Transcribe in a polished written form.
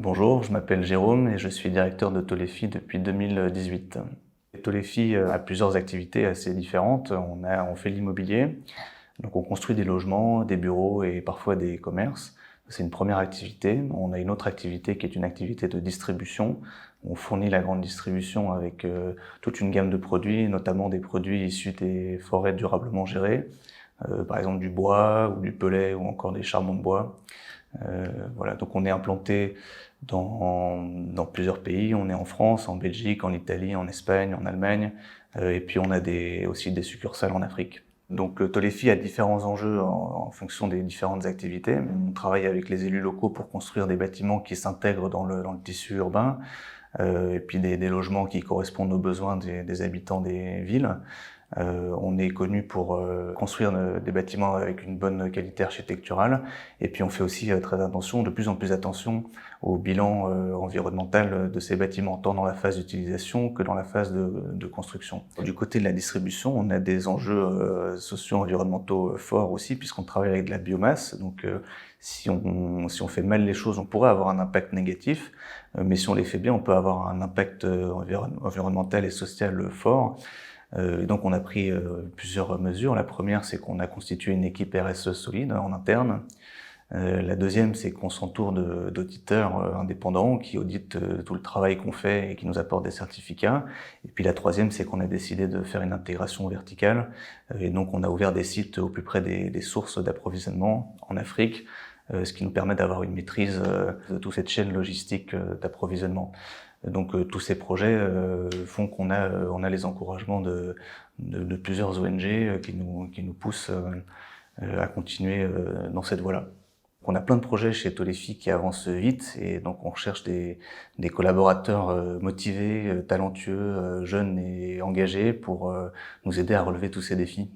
Bonjour, je m'appelle Jérôme et je suis directeur de Tolefi depuis 2018. Tolefi a plusieurs activités assez différentes. On fait l'immobilier, donc on construit des logements, des bureaux et parfois des commerces. C'est une première activité. On a une autre activité qui est une activité de distribution. On fournit la grande distribution avec toute une gamme de produits, notamment des produits issus des forêts durablement gérées, par exemple du bois ou du pellet ou encore des charbons de bois. Voilà, donc on est implanté dans plusieurs pays. On est en France, en Belgique, en Italie, en Espagne, en Allemagne, et puis on a aussi des succursales en Afrique. Donc Tolefi a différents enjeux en fonction des différentes activités. On travaille avec les élus locaux pour construire des bâtiments qui s'intègrent dans le tissu urbain, et puis des logements qui correspondent aux besoins des habitants des villes. On est connu pour construire des bâtiments avec une bonne qualité architecturale, et puis on fait aussi de plus en plus attention au bilan environnemental de ces bâtiments, tant dans la phase d'utilisation que dans la phase de construction. Du côté de la distribution, on a des enjeux socio-environnementaux forts aussi, puisqu'on travaille avec de la biomasse. Donc si on fait mal les choses, on pourrait avoir un impact négatif, mais si on les fait bien, on peut avoir un impact environnemental et social fort. Donc on a pris plusieurs mesures. La première, c'est qu'on a constitué une équipe RSE solide en interne. La deuxième, c'est qu'on s'entoure d'auditeurs indépendants qui auditent tout le travail qu'on fait et qui nous apportent des certificats. Et puis la troisième, c'est qu'on a décidé de faire une intégration verticale. Et donc on a ouvert des sites au plus près des sources d'approvisionnement en Afrique, ce qui nous permet d'avoir une maîtrise de toute cette chaîne logistique d'approvisionnement. Donc tous ces projets font qu'on a les encouragements de plusieurs ONG qui nous poussent à continuer dans cette voie-là. On a plein de projets chez Tolefi qui avancent vite, et donc on recherche des collaborateurs motivés, talentueux, jeunes et engagés pour nous aider à relever tous ces défis.